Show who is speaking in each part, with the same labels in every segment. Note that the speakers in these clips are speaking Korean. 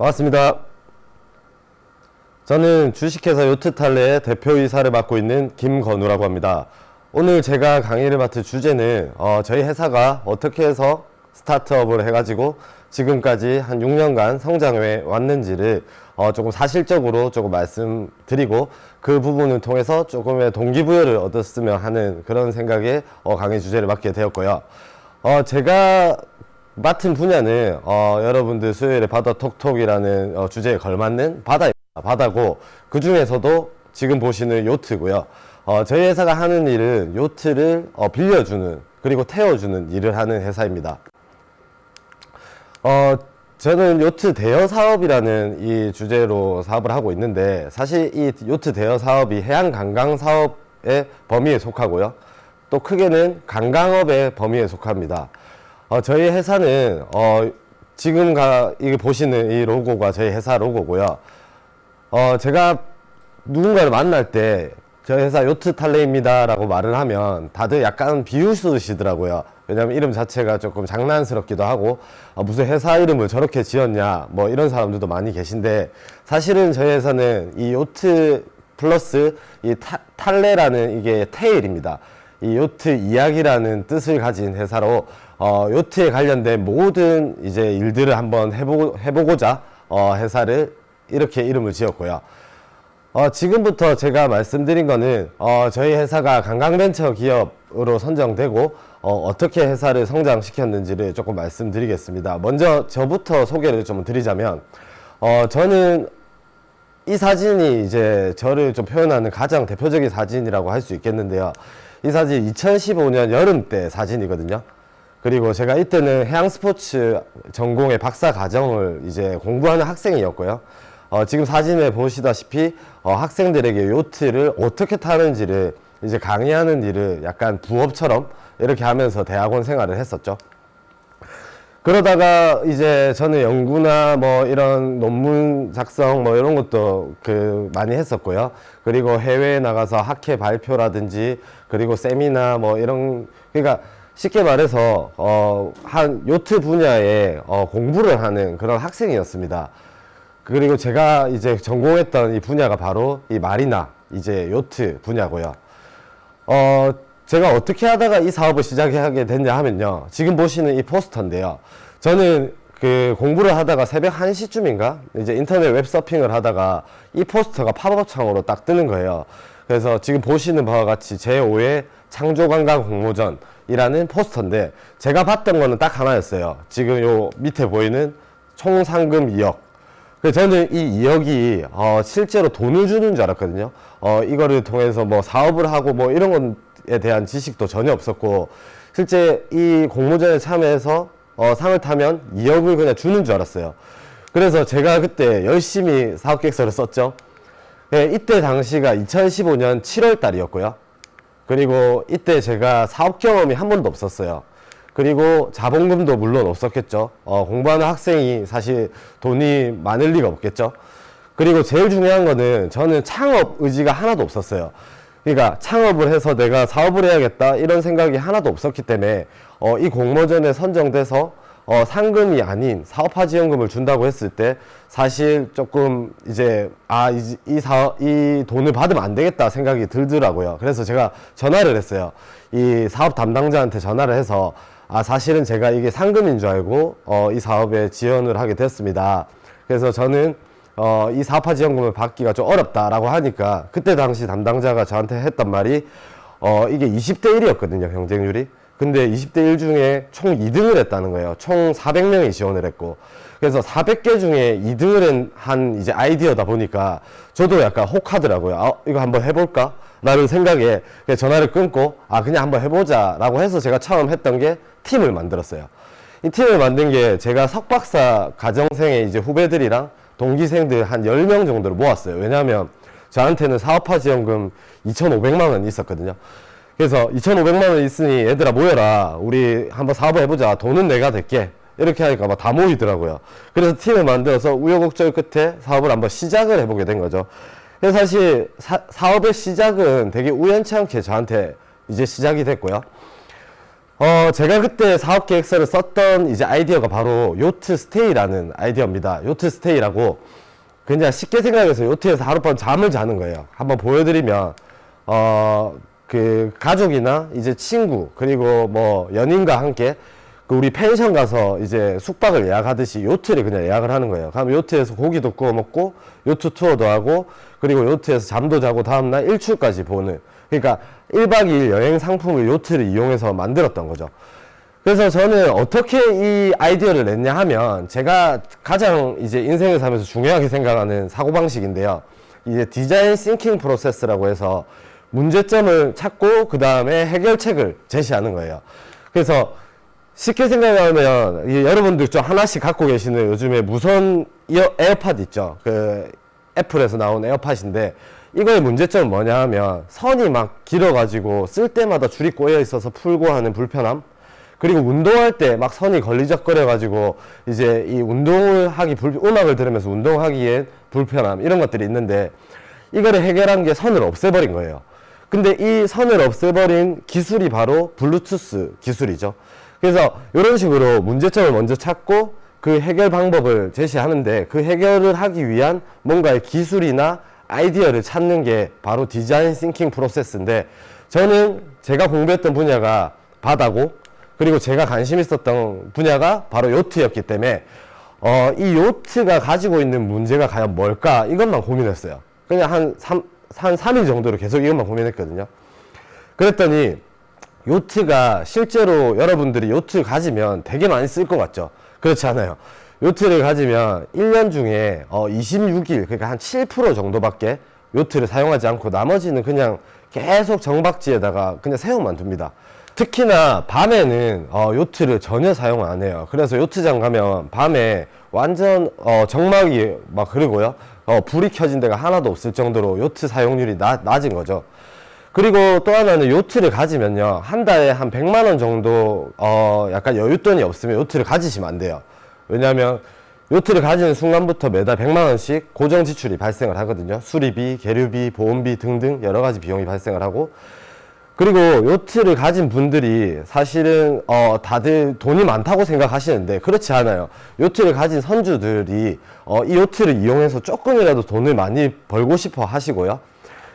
Speaker 1: 반갑습니다. 저는 주식회사 요트탈레의 대표이사를 맡고 있는 김건우라고 합니다. 오늘 제가 강의를 맡을 주제는 저희 회사가 어떻게 해서 스타트업을 해가지고 지금까지 한 6년간 성장해 왔는지를 조금 사실적으로 조금 말씀드리고 그 부분을 통해서 조금의 동기부여를 얻었으면 하는 그런 생각에 강의 주제를 맡게 되었고요. 제가 맡은 분야는 여러분들 수요일에 바다 톡톡이라는 주제에 걸맞는 바다고 그 중에서도 지금 보시는 요트고요. 저희 회사가 하는 일은 요트를 빌려주는 그리고 태워주는 일을 하는 회사입니다. 저는 요트 대여 사업이라는 이 주제로 사업을 하고 있는데, 사실 이 요트 대여 사업이 해양 관광 사업의 범위에 속하고요, 또 크게는 관광업의 범위에 속합니다. 저희 회사는 지금 이게 보시는 이 로고가 저희 회사 로고고요. 제가 누군가를 만날 때 저희 회사 요트탈레입니다 라고 말을 하면 다들 약간 비웃으시더라고요. 왜냐면 이름 자체가 조금 장난스럽기도 하고 무슨 회사 이름을 저렇게 지었냐 뭐 이런 사람들도 많이 계신데, 사실은 저희 회사는 이 요트 플러스 이 탈레라는 이게 테일입니다. 이 요트 이야기라는 뜻을 가진 회사로 요트에 관련된 모든 이제 일들을 한번 해보고자 회사를 이렇게 이름을 지었고요. 지금부터 제가 말씀드린 거는 저희 회사가 관광벤처 기업으로 선정되고 어떻게 회사를 성장시켰는지를 조금 말씀드리겠습니다. 먼저 저부터 소개를 좀 드리자면, 저는 이 사진이 이제 저를 좀 표현하는 가장 대표적인 사진이라고 할 수 있겠는데요. 이 사진 2015년 여름 때 사진이거든요. 그리고 제가 이때는 해양 스포츠 전공의 박사 과정을 이제 공부하는 학생이었고요. 지금 사진에 보시다시피 학생들에게 요트를 어떻게 타는지를 이제 강의하는 일을 약간 부업처럼 이렇게 하면서 대학원 생활을 했었죠. 그러다가 이제 저는 연구나 뭐 이런 논문 작성 뭐 이런 것도 많이 했었고요. 그리고 해외에 나가서 학회 발표라든지 그리고 세미나 뭐 이런, 그러니까 쉽게 말해서 한 요트 분야에 공부를 하는 그런 학생이었습니다. 그리고 제가 이제 전공했던 이 분야가 바로 이 마리나 이제 요트 분야고요. 제가 어떻게 하다가 이 사업을 시작하게 됐냐 하면요, 지금 보시는 이 포스터인데요. 저는 공부를 하다가 새벽 1시쯤인가 이제 인터넷 웹 서핑을 하다가 이 포스터가 팝업 창으로 딱 뜨는 거예요. 그래서 지금 보시는 바와 같이 제5회 창조관광 공모전이라는 포스터인데, 제가 봤던 거는 딱 하나였어요. 지금 요 밑에 보이는 총 상금 2억. 그래서 저는 이 2억이 실제로 돈을 주는 줄 알았거든요. 이거를 통해서 뭐 사업을 하고 뭐 이런 것에 대한 지식도 전혀 없었고, 실제 이 공모전에 참여해서 상을 타면 2억을 그냥 주는 줄 알았어요. 그래서 제가 그때 열심히 사업 계획서를 썼죠. 네, 이때 당시가 2015년 7월 달이었고요. 그리고 이때 제가 사업 경험이 한 번도 없었어요. 그리고 자본금도 물론 없었겠죠. 공부하는 학생이 사실 돈이 많을 리가 없겠죠. 그리고 제일 중요한 거는 저는 창업 의지가 하나도 없었어요. 그러니까 창업을 해서 내가 사업을 해야겠다 이런 생각이 하나도 없었기 때문에 이 공모전에 선정돼서 상금이 아닌 사업화 지원금을 준다고 했을 때 사실 조금 이제 이 돈을 받으면 안 되겠다 생각이 들더라고요. 그래서 제가 전화를 했어요. 이 사업 담당자한테 전화를 해서 사실은 제가 이게 상금인 줄 알고 이 사업에 지원을 하게 됐습니다. 그래서 저는 이 사업화 지원금을 받기가 좀 어렵다라고 하니까, 그때 당시 담당자가 저한테 했단 말이 이게 20대 1이었거든요, 경쟁률이. 근데 20대 1 중에 총 2등을 했다는 거예요. 총 400명이 지원을 했고. 그래서 400개 중에 2등을 한 이제 아이디어다 보니까 저도 약간 혹하더라고요. 이거 한번 해볼까? 라는 생각에 전화를 끊고 그냥 한번 해보자 라고 해서 제가 처음 했던 게 팀을 만들었어요. 이 팀을 만든 게 제가 석박사 과정생의 이제 후배들이랑 동기생들 한 10명 정도를 모았어요. 왜냐하면 저한테는 사업화 지원금 2,500만 원이 있었거든요. 그래서 2,500만 원 있으니 얘들아 모여라, 우리 한번 사업을 해보자, 돈은 내가 댈게, 이렇게 하니까 막 다 모이더라고요. 그래서 팀을 만들어서 우여곡절 끝에 사업을 한번 시작을 해보게 된 거죠. 그래서 사실 사업의 시작은 되게 우연치 않게 저한테 이제 시작이 됐고요. 제가 그때 사업 계획서를 썼던 이제 아이디어가 바로 요트 스테이라는 아이디어입니다. 요트 스테이라고 그냥 쉽게 생각해서 요트에서 하룻밤 잠을 자는 거예요. 한번 보여드리면 그 가족이나 이제 친구 그리고 뭐 연인과 함께 그 우리 펜션 가서 이제 숙박을 예약하듯이 요트를 그냥 예약을 하는 거예요. 그럼 요트에서 고기도 구워 먹고 요트 투어도 하고 그리고 요트에서 잠도 자고 다음날 일출까지 보는, 그러니까 1박 2일 여행 상품을 요트를 이용해서 만들었던 거죠. 그래서 저는 어떻게 이 아이디어를 냈냐 하면 제가 가장 이제 인생을 살면서 중요하게 생각하는 사고방식인데요. 이제 디자인 싱킹 프로세스라고 해서 문제점을 찾고 그 다음에 해결책을 제시하는 거예요. 그래서 쉽게 생각하면 여러분들 좀 하나씩 갖고 계시는 요즘에 무선 에어팟 있죠. 그 애플에서 나온 에어팟인데 이거의 문제점은 뭐냐 하면 선이 막 길어가지고 쓸 때마다 줄이 꼬여 있어서 풀고 하는 불편함, 그리고 운동할 때 막 선이 걸리적거려가지고 이제 이 운동을 하기 음악을 들으면서 운동하기에 불편함, 이런 것들이 있는데 이거를 해결한 게 선을 없애버린 거예요. 근데 이 선을 없애버린 기술이 바로 블루투스 기술이죠. 그래서 이런 식으로 문제점을 먼저 찾고 그 해결 방법을 제시하는데 그 해결을 하기 위한 뭔가의 기술이나 아이디어를 찾는 게 바로 디자인 싱킹 프로세스인데, 저는 제가 공부했던 분야가 바다고 그리고 제가 관심 있었던 분야가 바로 요트였기 때문에 이 요트가 가지고 있는 문제가 과연 뭘까 이것만 고민했어요. 그냥 한 3일 정도로 계속 이것만 고민했거든요. 그랬더니 요트가 실제로 여러분들이 요트 가지면 되게 많이 쓸 것 같죠? 그렇지 않아요. 요트를 가지면 1년 중에 26일, 그러니까 한 7% 정도밖에 요트를 사용하지 않고 나머지는 그냥 계속 정박지에다가 그냥 세워만 둡니다. 특히나 밤에는 요트를 전혀 사용 안 해요. 그래서 요트장 가면 밤에 완전 정막이 막 흐르고요, 불이 켜진 데가 하나도 없을 정도로 요트 사용률이 낮은 거죠. 그리고 또 하나는 요트를 가지면요, 한 달에 한 100만 원 정도 약간 여윳돈이 없으면 요트를 가지시면 안 돼요. 왜냐하면 요트를 가지는 순간부터 매달 100만 원씩 고정 지출이 발생을 하거든요. 수리비, 계류비, 보험비 등등 여러 가지 비용이 발생을 하고, 그리고 요트를 가진 분들이 사실은 다들 돈이 많다고 생각하시는데 그렇지 않아요. 요트를 가진 선주들이 이 요트를 이용해서 조금이라도 돈을 많이 벌고 싶어 하시고요.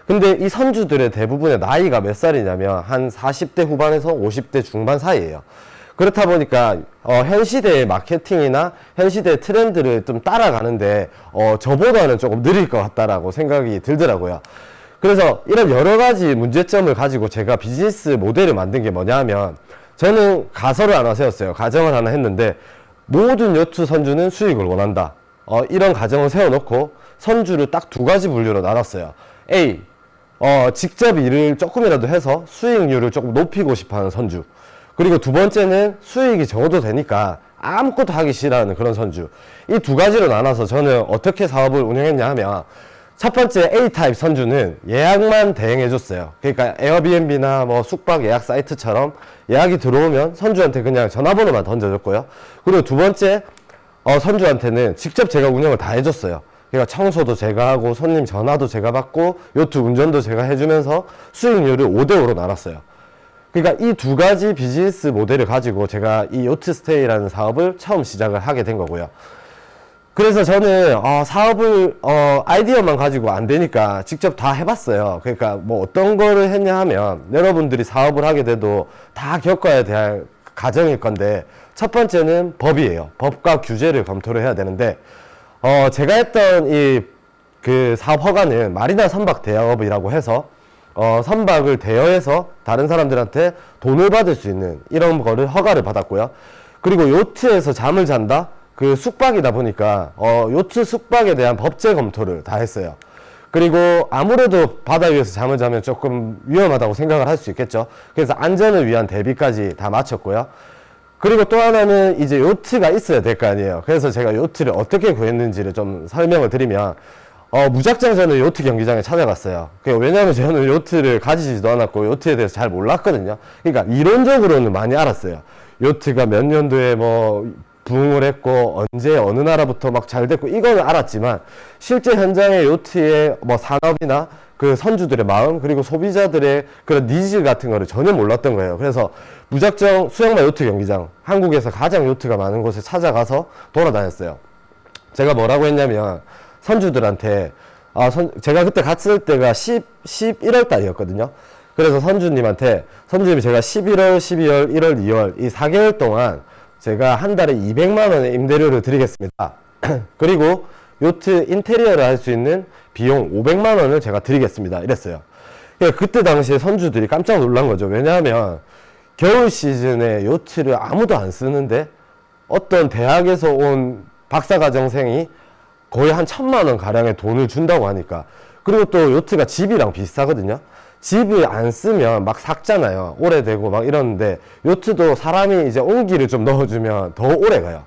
Speaker 1: 근데 이 선주들의 대부분의 나이가 몇 살이냐면 한 40대 후반에서 50대 중반 사이예요. 그렇다 보니까 현 시대의 마케팅이나 현 시대의 트렌드를 좀 따라가는데 저보다는 조금 느릴 것 같다라고 생각이 들더라고요. 그래서 이런 여러 가지 문제점을 가지고 제가 비즈니스 모델을 만든 게 뭐냐 하면, 저는 가설을 하나 세웠어요. 가정을 하나 했는데 모든 요트 선주는 수익을 원한다. 이런 가정을 세워놓고 선주를 딱 두 가지 분류로 나눴어요. A, 직접 일을 조금이라도 해서 수익률을 조금 높이고 싶어하는 선주. 그리고 두 번째는 수익이 적어도 되니까 아무것도 하기 싫어하는 그런 선주. 이 두 가지로 나눠서 저는 어떻게 사업을 운영했냐 하면, 첫 번째 A타입 선주는 예약만 대행해 줬어요. 그러니까 에어비앤비나 뭐 숙박 예약 사이트처럼 예약이 들어오면 선주한테 그냥 전화번호만 던져줬고요. 그리고 두 번째 선주한테는 직접 제가 운영을 다 해줬어요. 그러니까 청소도 제가 하고 손님 전화도 제가 받고 요트 운전도 제가 해주면서 수익률을 5대5로 나눴어요. 그러니까 이 두 가지 비즈니스 모델을 가지고 제가 이 요트 스테이라는 사업을 처음 시작을 하게 된 거고요. 그래서 저는 사업을 아이디어만 가지고 안 되니까 직접 다 해봤어요. 그러니까 뭐 어떤 거를 했냐 하면, 여러분들이 사업을 하게 돼도 다 겪어야 될 과정일 건데, 첫 번째는 법이에요. 법과 규제를 검토를 해야 되는데, 제가 했던 그 사업 허가는 마리나 선박 대여업이라고 해서 선박을 대여해서 다른 사람들한테 돈을 받을 수 있는 이런 거를 허가를 받았고요. 그리고 요트에서 잠을 잔다? 그 숙박이다 보니까 요트 숙박에 대한 법제 검토를 다 했어요. 그리고 아무래도 바다 위에서 잠을 자면 조금 위험하다고 생각을 할 수 있겠죠. 그래서 안전을 위한 대비까지 다 마쳤고요. 그리고 또 하나는 이제 요트가 있어야 될 거 아니에요. 그래서 제가 요트를 어떻게 구했는지를 좀 설명을 드리면, 무작정 저는 요트 경기장에 찾아갔어요. 왜냐하면 저는 요트를 가지지도 않았고 요트에 대해서 잘 몰랐거든요. 그러니까 이론적으로는 많이 알았어요. 요트가 몇 년도에 뭐 부흥을 했고 언제 어느 나라부터 막 잘 됐고 이거는 알았지만 실제 현장의 요트의 뭐 산업이나 그 선주들의 마음 그리고 소비자들의 그런 니즈 같은 거를 전혀 몰랐던 거예요. 그래서 무작정 수영마 요트 경기장, 한국에서 가장 요트가 많은 곳에 찾아가서 돌아다녔어요. 제가 뭐라고 했냐면 선주들한테 제가 그때 갔을 때가 11월 달이었거든요. 그래서 선주님이 제가 11월, 12월, 1월, 2월 이 4개월 동안 제가 한 달에 200만 원의 임대료를 드리겠습니다. 그리고 요트 인테리어를 할 수 있는 비용 500만 원을 제가 드리겠습니다. 이랬어요. 그때 당시에 선주들이 깜짝 놀란 거죠. 왜냐하면 겨울 시즌에 요트를 아무도 안 쓰는데 어떤 대학에서 온 박사과정생이 거의 한 1,000만 원 가량의 돈을 준다고 하니까, 그리고 또 요트가 집이랑 비슷하거든요. 집을 안 쓰면 막 삭잖아요. 오래되고 막 이러는데 요트도 사람이 이제 온기를 좀 넣어주면 더 오래 가요.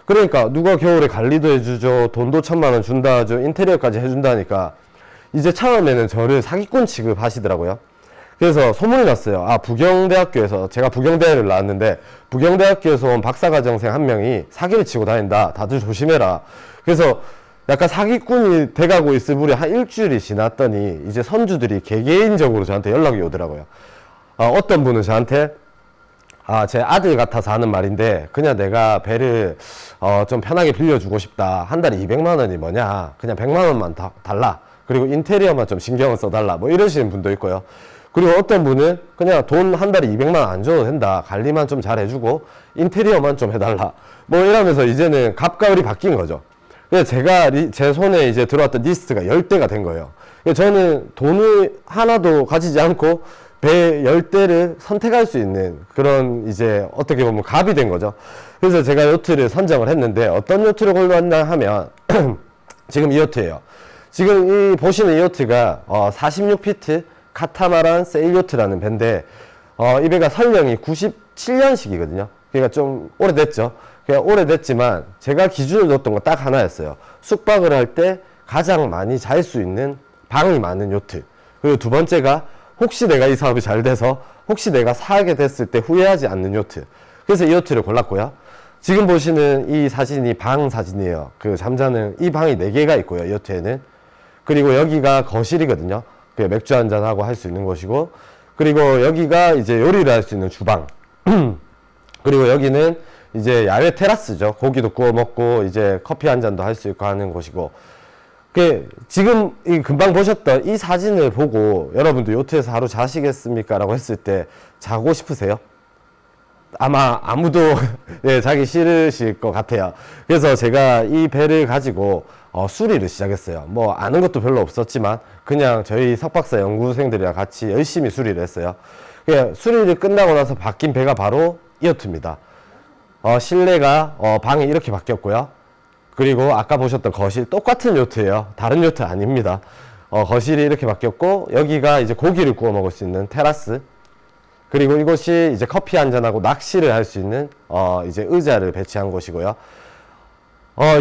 Speaker 1: 그러니까 누가 겨울에 관리도 해주죠. 돈도 1,000만 원 준다 하죠. 인테리어까지 해준다니까 이제 처음에는 저를 사기꾼 취급하시더라고요. 그래서 소문이 났어요. 부경대학교에서, 제가 부경대를 나왔는데 부경대학교에서 온 박사과정생 한 명이 사기를 치고 다닌다. 다들 조심해라. 그래서 약간 사기꾼이 돼가고 있을 무렵 한 일주일이 지났더니 이제 선주들이 개개인적으로 저한테 연락이 오더라고요. 어떤 분은 저한테 제 아들 같아서 하는 말인데 그냥 내가 배를 좀 편하게 빌려주고 싶다. 한 달에 200만 원이 뭐냐. 그냥 100만 원만 달라. 그리고 인테리어만 좀 신경을 써달라. 뭐 이러시는 분도 있고요. 그리고 어떤 분은 그냥 돈 한 달에 200만 원 안 줘도 된다. 관리만 좀 잘 해주고 인테리어만 좀 해달라. 뭐 이러면서 이제는 갑과을이 바뀐 거죠. 그래서 제 손에 이제 들어왔던 리스트가 10대가 된 거예요. 저는 돈을 하나도 가지지 않고 배 10대를 선택할 수 있는 그런 이제 어떻게 보면 갑이 된 거죠. 그래서 제가 요트를 선정을 했는데 어떤 요트를 골랐나 하면 지금 이 요트예요. 지금 이 보시는 이 요트가 46피트 카타마란 세일 요트라는 배인데 이 배가 설령이 97년식이거든요. 그러니까 좀 오래됐죠. 그냥 오래됐지만 제가 기준을 뒀던 거 딱 하나였어요. 숙박을 할 때 가장 많이 잘 수 있는 방이 많은 요트. 그리고 두 번째가 혹시 내가 이 사업이 잘 돼서 혹시 내가 사게 됐을 때 후회하지 않는 요트. 그래서 이 요트를 골랐고요. 지금 보시는 이 사진이 방 사진이에요. 그 잠자는 이 방이 4개가 있고요. 이 요트에는. 그리고 여기가 거실이거든요. 맥주 한잔하고 할 수 있는 곳이고, 그리고 여기가 이제 요리를 할 수 있는 주방. 그리고 여기는 이제 야외 테라스죠. 고기도 구워 먹고 이제 커피 한 잔도 할 수 있고 하는 곳이고. 지금 금방 보셨던 이 사진을 보고 여러분도 요트에서 하루 자시겠습니까? 라고 했을 때 자고 싶으세요? 아마 아무도 자기 싫으실 것 같아요. 그래서 제가 이 배를 가지고 수리를 시작했어요. 뭐 아는 것도 별로 없었지만 그냥 저희 석박사 연구생들이랑 같이 열심히 수리를 했어요. 수리를 끝나고 나서 바뀐 배가 바로 이 요트입니다. 실내가 방이 이렇게 바뀌었고요. 그리고 아까 보셨던 거실 똑같은 요트예요. 다른 요트 아닙니다. 거실이 이렇게 바뀌었고, 여기가 이제 고기를 구워 먹을 수 있는 테라스. 그리고 이곳이 이제 커피 한잔하고 낚시를 할 수 있는 이제 의자를 배치한 곳이고요.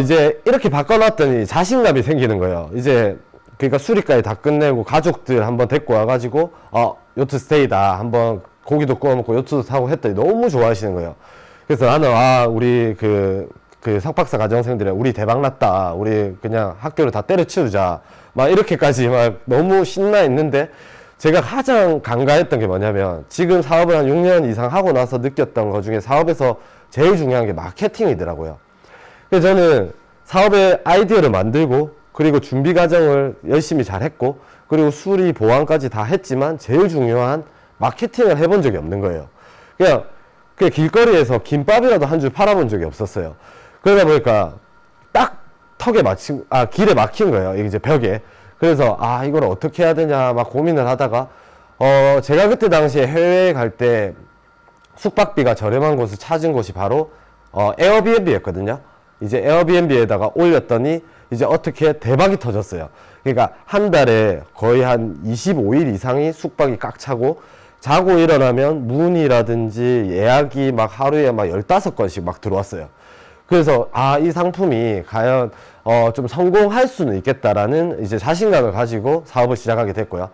Speaker 1: 이제 이렇게 바꿔놨더니 자신감이 생기는 거예요. 이제 그러니까 수리까지 다 끝내고 가족들 한번 데리고 와가지고 요트 스테이다. 한번 고기도 구워 먹고 요트도 타고 했더니 너무 좋아하시는 거예요. 그래서 나는 우리 그 석박사 과정생들이 우리 대박 났다. 우리 그냥 학교를 다 때려치우자. 막 이렇게까지 막 너무 신나 있는데, 제가 가장 간과했던 게 뭐냐면 지금 사업을 한 6년 이상 하고 나서 느꼈던 것 중에 사업에서 제일 중요한 게 마케팅이더라고요. 그래서 저는 사업의 아이디어를 만들고 그리고 준비 과정을 열심히 잘 했고 그리고 수리 보안까지 다 했지만 제일 중요한 마케팅을 해본 적이 없는 거예요. 그냥 길거리에서 김밥이라도 한 줄 팔아본 적이 없었어요. 그러다 보니까 딱 길에 막힌 거예요. 이제 벽에. 그래서 이걸 어떻게 해야 되냐 막 고민을 하다가 제가 그때 당시에 해외에 갈 때 숙박비가 저렴한 곳을 찾은 곳이 바로 에어비앤비였거든요. 이제 에어비앤비에다가 올렸더니 이제 어떻게 대박이 터졌어요. 그러니까 한 달에 거의 한 25일 이상이 숙박이 꽉 차고, 자고 일어나면 문의라든지 예약이 막 하루에 막 15건씩 막 들어왔어요. 그래서 이 상품이 과연 좀 성공할 수는 있겠다라는 이제 자신감을 가지고 사업을 시작하게 됐고요.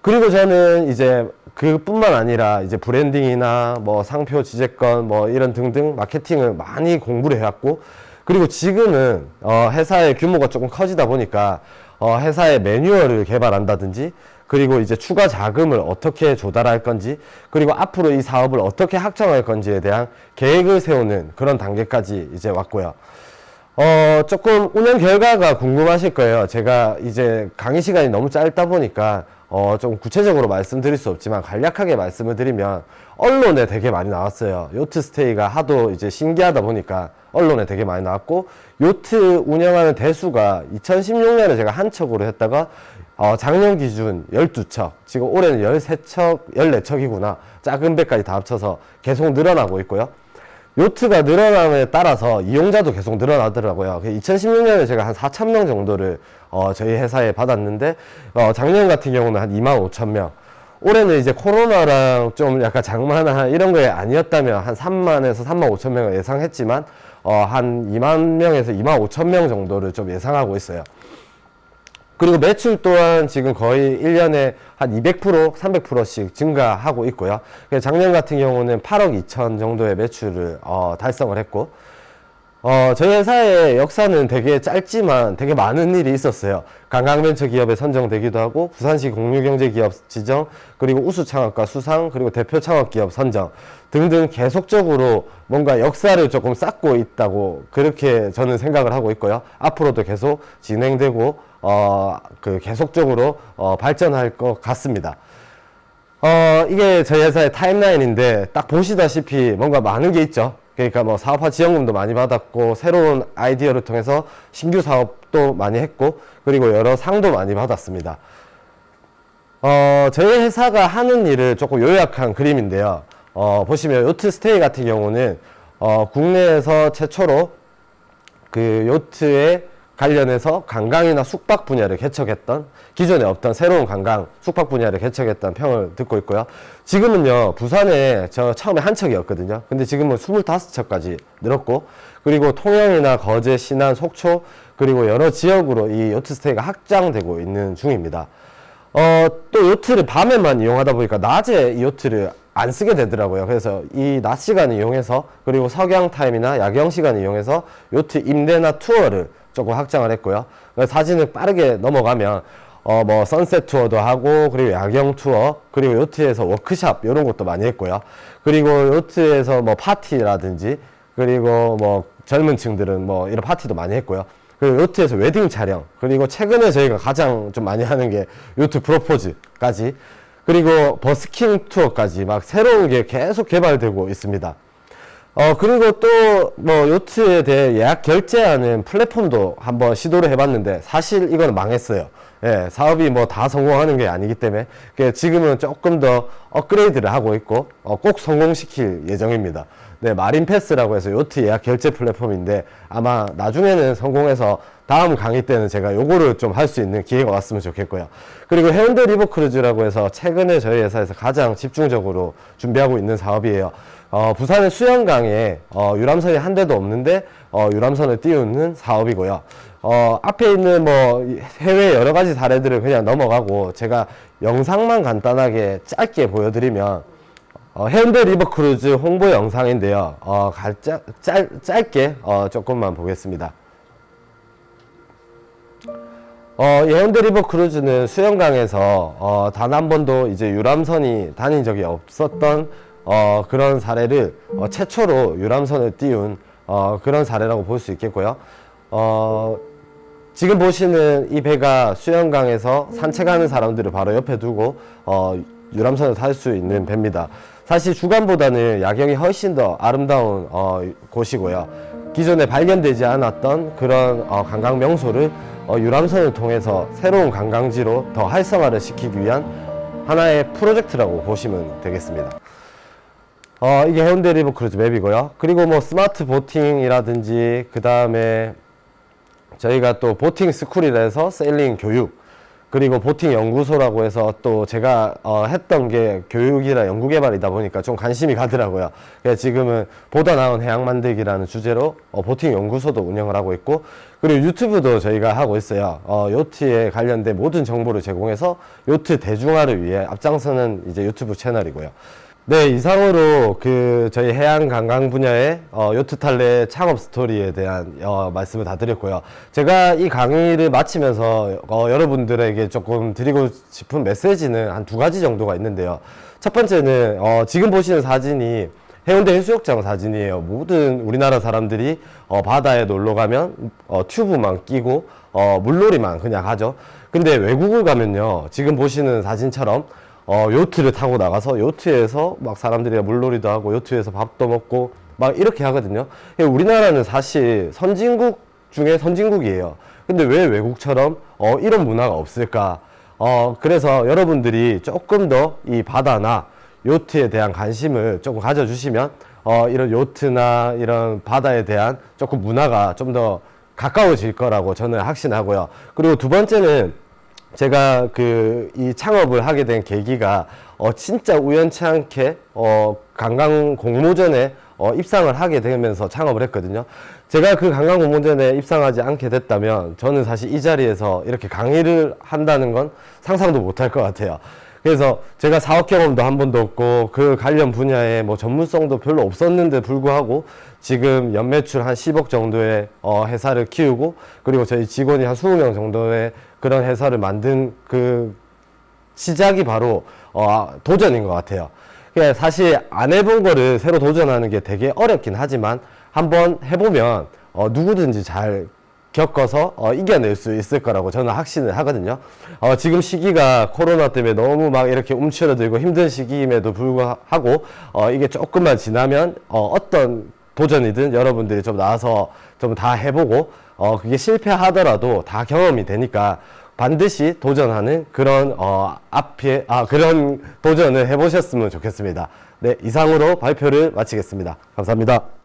Speaker 1: 그리고 저는 이제 그뿐만 아니라 이제 브랜딩이나 뭐 상표 지재권 뭐 이런 등등 마케팅을 많이 공부를 해왔고, 그리고 지금은 회사의 규모가 조금 커지다 보니까 회사의 매뉴얼을 개발한다든지, 그리고 이제 추가 자금을 어떻게 조달할 건지, 그리고 앞으로 이 사업을 어떻게 확장할 건지에 대한 계획을 세우는 그런 단계까지 이제 왔고요. 조금 운영 결과가 궁금하실 거예요. 제가 이제 강의 시간이 너무 짧다 보니까 좀 구체적으로 말씀드릴 수 없지만 간략하게 말씀을 드리면, 언론에 되게 많이 나왔어요. 요트 스테이가 하도 이제 신기하다 보니까 언론에 되게 많이 나왔고, 요트 운영하는 대수가 2016년에 제가 한 척으로 했다가 작년 기준 12척, 지금 올해는 13척, 14척이구나. 작은 배까지 다 합쳐서 계속 늘어나고 있고요. 요트가 늘어남에 따라서 이용자도 계속 늘어나더라고요. 2016년에 제가 한 4,000명 정도를 저희 회사에 받았는데, 작년 같은 경우는 한 25,000명. 올해는 이제 코로나랑 좀 약간 장마나 이런 거에 아니었다면 한 3만에서 35,000명을 예상했지만, 한 2만 명에서 25,000명 정도를 좀 예상하고 있어요. 그리고 매출 또한 지금 거의 1년에 한 200%, 300%씩 증가하고 있고요. 작년 같은 경우는 8억 2천 정도의 매출을 달성을 했고, 저희 회사의 역사는 되게 짧지만 되게 많은 일이 있었어요. 관광벤처기업에 선정되기도 하고, 부산시 공유경제기업 지정, 그리고 우수창업가 수상, 그리고 대표 창업기업 선정 등등 계속적으로 뭔가 역사를 조금 쌓고 있다고 그렇게 저는 생각을 하고 있고요. 앞으로도 계속 진행되고 계속적으로 발전할 것 같습니다. 이게 저희 회사의 타임라인인데, 딱 보시다시피 뭔가 많은 게 있죠. 그러니까 뭐 사업화 지원금도 많이 받았고, 새로운 아이디어를 통해서 신규 사업도 많이 했고, 그리고 여러 상도 많이 받았습니다. 저희 회사가 하는 일을 조금 요약한 그림인데요. 보시면 요트 스테이 같은 경우는 국내에서 최초로 그 요트에 관련해서 관광이나 숙박 분야를 개척했던, 기존에 없던 새로운 관광, 숙박 분야를 개척했던 평을 듣고 있고요. 지금은요, 부산에 저 처음에 한 척이었거든요. 근데 지금은 25척까지 늘었고, 그리고 통영이나 거제, 신안, 속초, 그리고 여러 지역으로 이 요트 스테이가 확장되고 있는 중입니다. 또 요트를 밤에만 이용하다 보니까 낮에 이 요트를 안 쓰게 되더라고요. 그래서 이 낮 시간을 이용해서, 그리고 석양 타임이나 야경 시간을 이용해서 요트 임대나 투어를 조금 확장을 했고요. 사진을 빠르게 넘어가면 뭐 선셋 투어도 하고, 그리고 야경 투어, 그리고 요트에서 워크샵 이런 것도 많이 했고요. 그리고 요트에서 뭐 파티라든지, 그리고 뭐 젊은 층들은 뭐 이런 파티도 많이 했고요. 그리고 요트에서 웨딩 촬영, 그리고 최근에 저희가 가장 좀 많이 하는 게 요트 프로포즈까지, 그리고 버스킹 투어까지 막 새로운 게 계속 개발되고 있습니다. 그리고 또 뭐 요트에 대해 예약 결제하는 플랫폼도 한번 시도를 해봤는데, 사실 이거는 망했어요. 예, 사업이 뭐 다 성공하는 게 아니기 때문에 지금은 조금 더 업그레이드를 하고 있고, 꼭 성공시킬 예정입니다. 네, 마린패스라고 해서 요트 예약 결제 플랫폼인데, 아마 나중에는 성공해서 다음 강의 때는 제가 요거를 좀 할 수 있는 기회가 왔으면 좋겠고요. 그리고 해운대 리버크루즈라고 해서 최근에 저희 회사에서 가장 집중적으로 준비하고 있는 사업이에요. 부산의 수영강에 유람선이 한 대도 없는데 유람선을 띄우는 사업이고요. 앞에 있는 뭐 해외 여러 가지 사례들을 그냥 넘어가고, 제가 영상만 간단하게 짧게 보여드리면, 해운대 리버크루즈 홍보 영상인데요. 짧게 조금만 보겠습니다. 해운대 리버크루즈는 수영강에서 단 한 번도 이제 유람선이 다닌 적이 없었던 그런 사례를 최초로 유람선을 띄운 그런 사례라고 볼 수 있겠고요. 지금 보시는 이 배가 수영강에서 산책하는 사람들을 바로 옆에 두고 유람선을 탈 수 있는 배입니다. 사실 주간보다는 야경이 훨씬 더 아름다운 곳이고요. 기존에 발견되지 않았던 그런 관광 명소를 유람선을 통해서 새로운 관광지로 더 활성화를 시키기 위한 하나의 프로젝트라고 보시면 되겠습니다. 이게 해운대 리버크루즈 맵이고요. 그리고 뭐 스마트 보팅이라든지, 그 다음에 저희가 또 보팅 스쿨이라 해서 세일링 교육, 그리고 보팅 연구소라고 해서 또 제가 했던 게 교육이나 연구개발이다 보니까 좀 관심이 가더라고요. 그래서 지금은 보다 나은 해양 만들기라는 주제로 보팅 연구소도 운영을 하고 있고, 그리고 유튜브도 저희가 하고 있어요. 요트에 관련된 모든 정보를 제공해서 요트 대중화를 위해 앞장서는 이제 유튜브 채널이고요. 네, 이상으로 저희 해양 관광 분야의 요트 탈래 창업 스토리에 대한 말씀을 다 드렸고요. 제가 이 강의를 마치면서 여러분들에게 조금 드리고 싶은 메시지는 한 두 가지 정도가 있는데요. 첫 번째는 지금 보시는 사진이 해운대 해수욕장 사진이에요. 모든 우리나라 사람들이 바다에 놀러 가면 튜브만 끼고 물놀이만 그냥 하죠. 근데 외국을 가면요, 지금 보시는 사진처럼 요트를 타고 나가서 요트에서 막 사람들이 물놀이도 하고 요트에서 밥도 먹고 막 이렇게 하거든요. 우리나라는 사실 선진국 중에 선진국이에요. 근데 왜 외국처럼 이런 문화가 없을까? 그래서 여러분들이 조금 더 이 바다나 요트에 대한 관심을 조금 가져주시면 이런 요트나 이런 바다에 대한 조금 문화가 좀 더 가까워질 거라고 저는 확신하고요. 그리고 두 번째는 제가 이 창업을 하게 된 계기가 진짜 우연치 않게 관광 공모전에 입상을 하게 되면서 창업을 했거든요. 제가 그 관광 공모전에 입상하지 않게 됐다면 저는 사실 이 자리에서 이렇게 강의를 한다는 건 상상도 못할 것 같아요. 그래서 제가 사업 경험도 한 번도 없고 그 관련 분야에 뭐 전문성도 별로 없었는데 불구하고 지금 연매출 한 10억 정도의 회사를 키우고, 그리고 저희 직원이 한 20명 정도의 그런 회사를 만든 그 시작이 바로 도전인 것 같아요. 그러니까 사실 안 해본 거를 새로 도전하는 게 되게 어렵긴 하지만 한번 해보면 누구든지 잘 겪어서 이겨낼 수 있을 거라고 저는 확신을 하거든요. 지금 시기가 코로나 때문에 너무 막 이렇게 움츠러들고 힘든 시기임에도 불구하고 이게 조금만 지나면 어떤 도전이든 여러분들이 좀 나와서 좀 다 해보고 그게 실패하더라도 다 경험이 되니까 반드시 도전하는 그런 그런 도전을 해보셨으면 좋겠습니다. 네, 이상으로 발표를 마치겠습니다. 감사합니다.